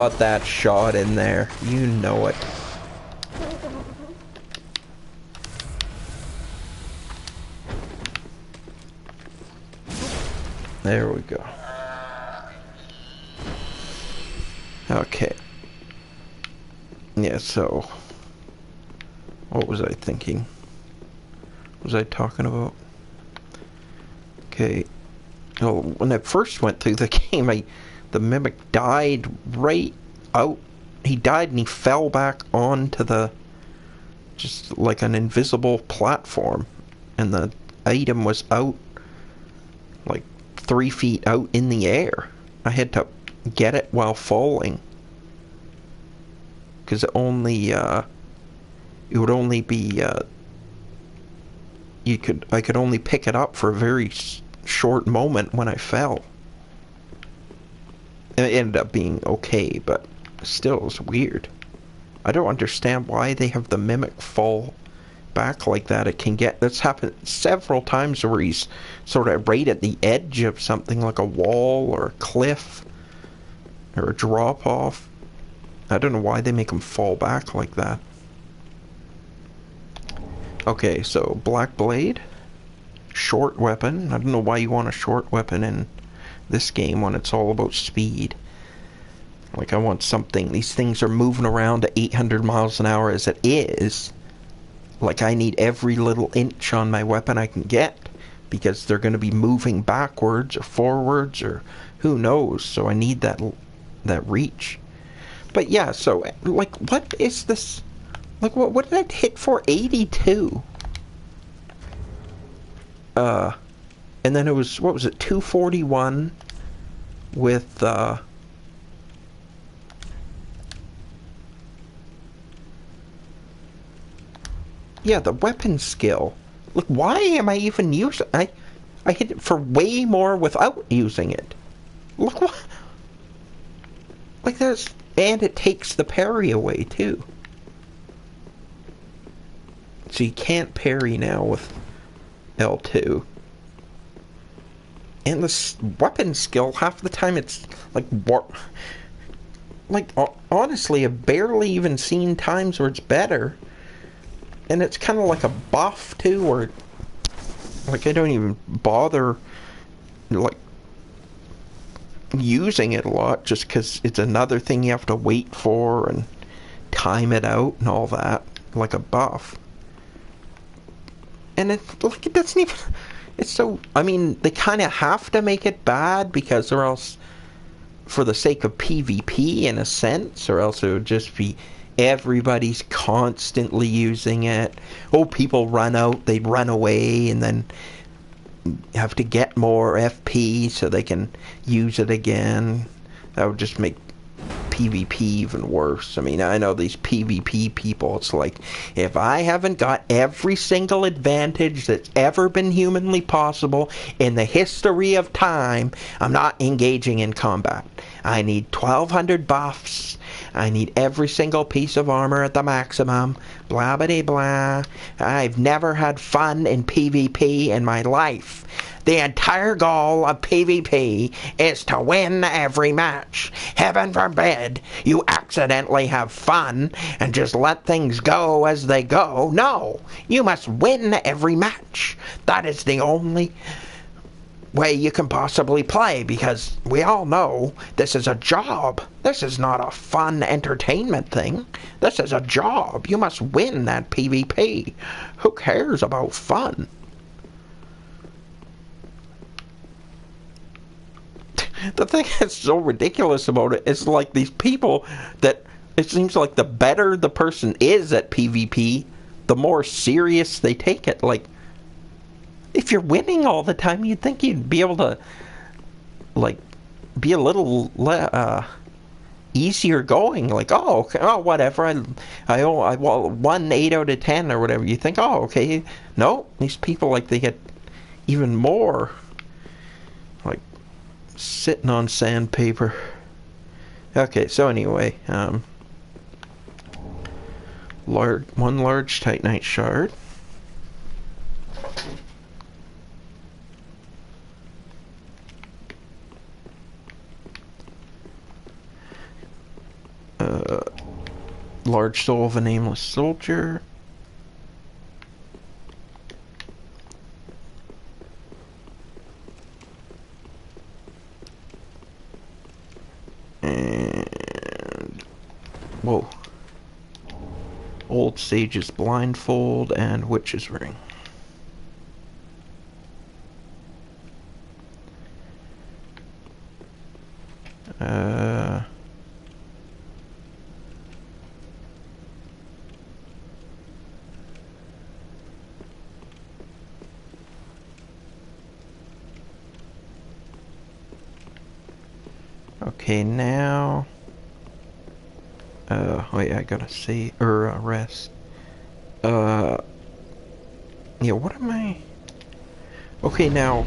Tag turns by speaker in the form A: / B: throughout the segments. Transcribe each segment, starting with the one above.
A: Got that shot in there. You know it. There we go. Okay. Yeah, so... what was I thinking? What was I talking about? Okay. Oh, when I first went through the game, the Mimic died right out. He died and he fell back onto the... just like an invisible platform. And the item was out, like 3 feet out in the air. I had to get it while falling. Because it only, it would only be, I could only pick it up for a very short moment when I fell. And it ended up being okay, but still, it was weird. I don't understand why they have the Mimic fall back like that. That's happened several times where he's sort of right at the edge of something like a wall or a cliff or a drop off. I don't know why they make him fall back like that. Okay, so Black Blade, short weapon. I don't know why you want a short weapon in this game when it's all about speed. Like, I want something. These things are moving around at 800 miles an hour as it is. Like, I need every little inch on my weapon I can get, because they're going to be moving backwards or forwards or who knows. So I need that reach. But yeah, so, like, what is this? Like, what did I hit for? 82. And then it was, what was it, 241 with, yeah, the weapon skill. Look, why am I even using... I hit it for way more without using it. Look what... like, there's... and it takes the parry away, too. So you can't parry now with L2. And the weapon skill, half the time it's, like, honestly, I've barely even seen times where it's better. And it's kind of like a buff, too, where, like, I don't even bother, like, using it a lot, just because it's another thing you have to wait for and time it out and all that, like a buff. And it doesn't even... it's so... I mean, they kind of have to make it bad, because or else, for the sake of PvP, in a sense, or else it would just be... everybody's constantly using it. Oh, people run out, they run away, and then have to get more FP so they can use it again. That would just make PvP even worse. I mean, I know these PvP people, it's like, if I haven't got every single advantage that's ever been humanly possible in the history of time, I'm not engaging in combat. I need 1,200 buffs. I need every single piece of armor at the maximum. Blah blah blah. I've never had fun in PvP in my life. The entire goal of PvP is to win every match. Heaven forbid you accidentally have fun and just let things go as they go. No, you must win every match. That is the only way you can possibly play, because we all know this is a job. This is not a fun entertainment thing. This is a job. You must win that PvP. Who cares about fun? The thing that's so ridiculous about it is, like, these people that it seems like the better the person is at PvP, the more serious they take it. Like, if you're winning all the time, you'd think you'd be able to, like, be a little easier going. Like, oh, okay, oh, whatever. I won 8 out of 10 or whatever. You think, oh, okay. No, these people, like, they get even more, like, sitting on sandpaper. Okay, so anyway, one large Titanite shard. Large soul of a nameless soldier. And whoa. Old Sage's blindfold and witch's ring. Okay, now... wait, I gotta see... rest. Yeah, what am I... Okay, now...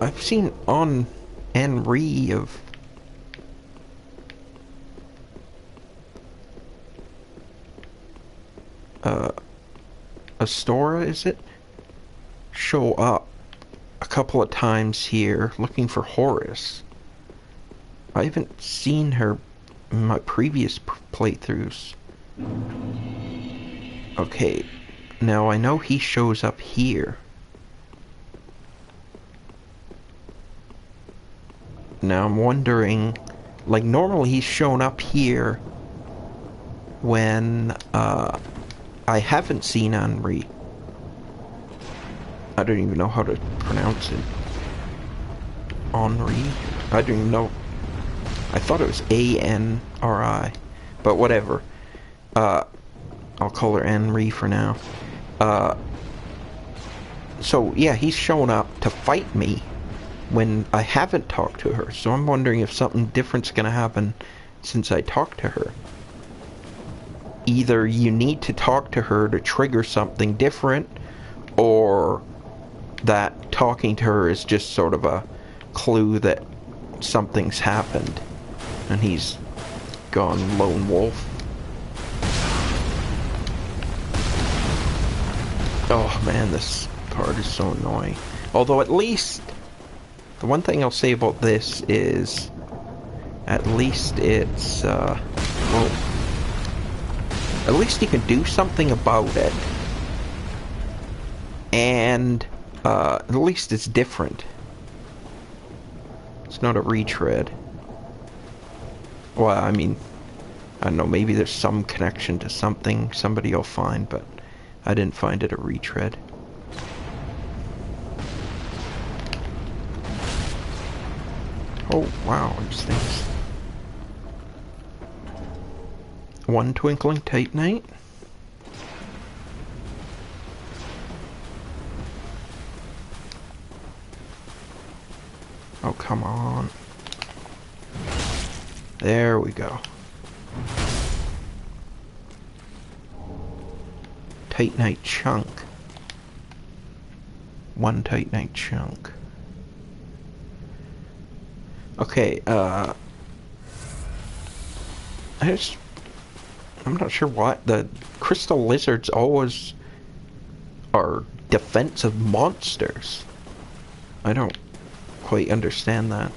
A: I've seen on Henri of... Astora, is it? Show up a couple of times here looking for Horus. I haven't seen her in my previous playthroughs. Okay, now I know he shows up here. Now I'm wondering, like normally he's shown up here when I haven't seen Henri. I don't even know how to pronounce it. Henri? I don't even know. I thought it was A-N-R-I. But whatever. I'll call her Henri for now. So, yeah, he's shown up to fight me when I haven't talked to her. So I'm wondering if something different's gonna happen since I talked to her. Either you need to talk to her to trigger something different, or that talking to her is just sort of a clue that something's happened and he's gone lone wolf. Oh man, this part is so annoying. Although at least, the one thing I'll say about this is, at least it's, well, at least you can do something about it. And, at least it's different. It's not a retread. Well, I mean, I don't know, maybe there's some connection to something somebody will find, but I didn't find it a retread. Oh, wow, these things. One twinkling titanite. Oh, come on. There we go. Titanite chunk. One titanite chunk. Okay, I'm not sure what. The crystal lizards always are defensive monsters. I don't quite understand that.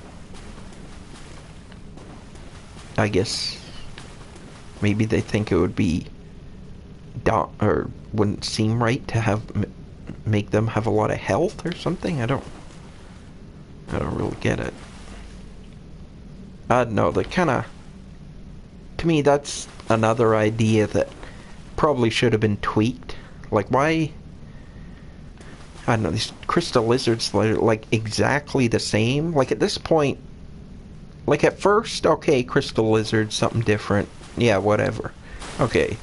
A: I guess maybe they think it would be or wouldn't seem right to have make them have a lot of health or something. I don't really get it. No, they kind of, to me that's another idea that probably should have been tweaked. Like, why, I don't know, these crystal lizards are like exactly the same. Like at this point, like at first, okay, crystal lizards, something different, yeah, whatever. Okay,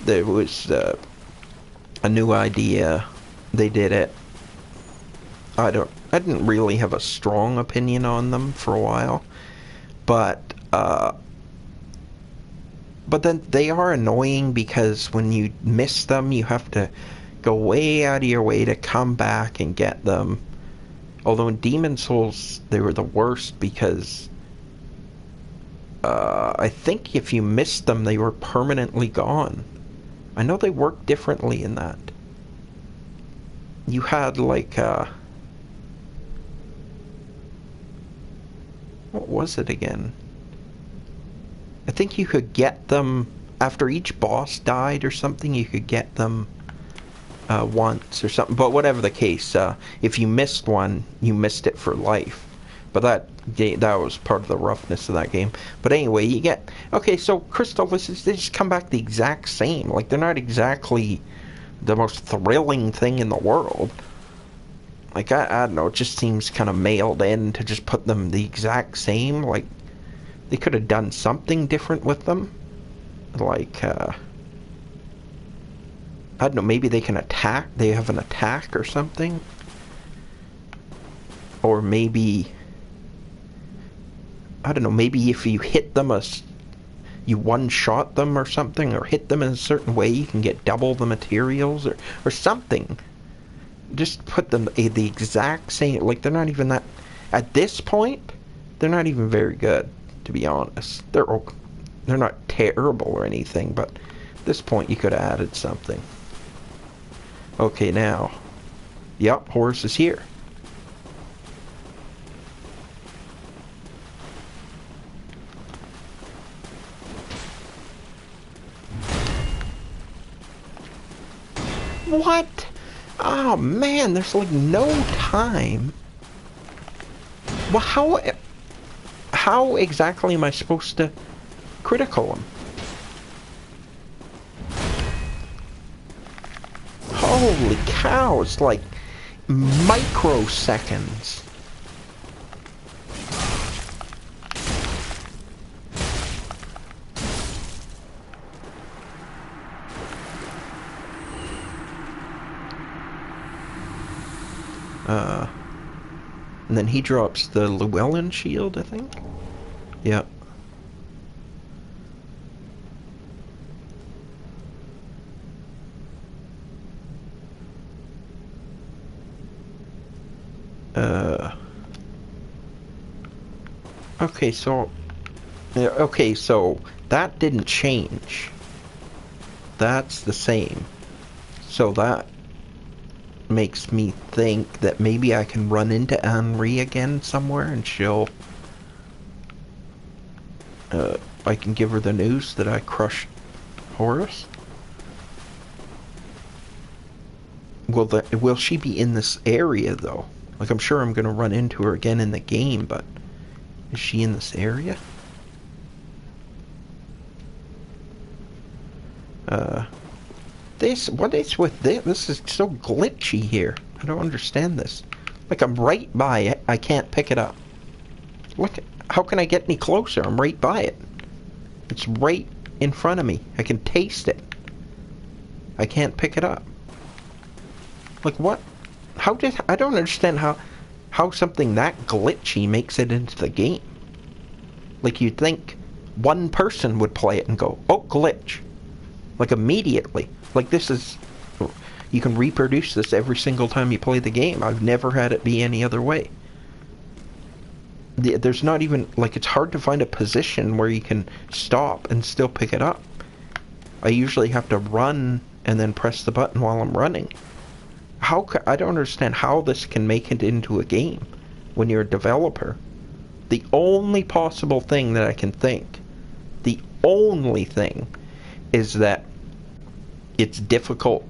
A: there was a new idea, they did it. I didn't really have a strong opinion on them for a while, but then they are annoying because when you miss them, you have to go way out of your way to come back and get them. Although in Demon Souls, they were the worst because I think if you missed them, they were permanently gone. I know they work differently in that. You had like, what was it again? I think you could get them after each boss died or something. You could get them once or something. But whatever the case, if you missed one, you missed it for life. But that was part of the roughness of that game. But anyway, you get okay. So Crystal, they just come back the exact same. Like they're not exactly the most thrilling thing in the world. Like I don't know. It just seems kind of mailed in to just put them the exact same. Like they could have done something different with them. Like I don't know. Maybe they can attack. They have an attack or something. Or maybe I don't know, maybe if you hit them you one-shot them or something, or hit them in a certain way, you can get double the materials, or something. Just put them the exact same, like they're not even that, at this point, they're not even very good, to be honest. They're not terrible or anything, but at this point you could have added something. Okay, now, yep, Horus is here. What? Oh man, there's like no time. Well, how exactly am I supposed to critical him? Holy cow, it's like microseconds. And then he drops the Llewellyn shield, I think? Yep. Okay, so... Okay, so that didn't change. That's the same. So that makes me think that maybe I can run into Anri again somewhere and she'll... I can give her the news that I crushed Horus. Will she be in this area, though? Like, I'm sure I'm going to run into her again in the game, but... Is she in this area? What is with this? This is so glitchy here. I don't understand this. Like, I'm right by it. I can't pick it up. Look, how can I get any closer? I'm right by it. It's right in front of me. I can taste it. I can't pick it up. Like, what? I don't understand how something that glitchy makes it into the game. Like, you'd think one person would play it and go, oh, glitch. Like, immediately. Like, this is... You can reproduce this every single time you play the game. I've never had it be any other way. There's not even... Like, it's hard to find a position where you can stop and still pick it up. I usually have to run and then press the button while I'm running. I don't understand how this can make it into a game when you're a developer. The only possible thing that I can think, the only thing, is that it's difficult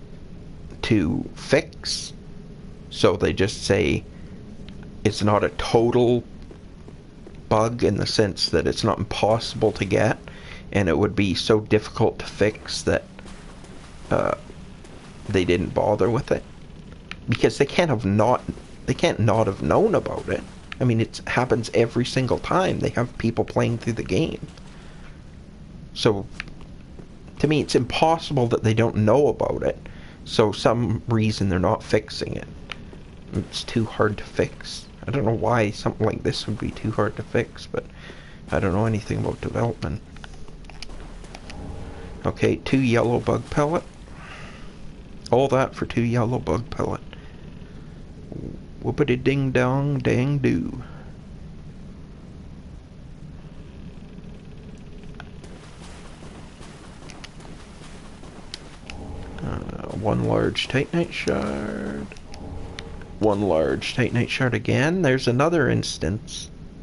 A: to fix. So they just say it's not a total bug in the sense that it's not impossible to get, and it would be so difficult to fix that they didn't bother with it. Because they can't not have known about it. I mean, it happens every single time. They have people playing through the game. So, to me, it's impossible that they don't know about it. So, some reason they're not fixing it. It's too hard to fix. I don't know why something like this would be too hard to fix, but I don't know anything about development. Okay, 2 yellow bug pellet. All that for 2 yellow bug pellet. Whoopity ding dong dang doo. One large titanite shard. One large titanite shard again. There's another instance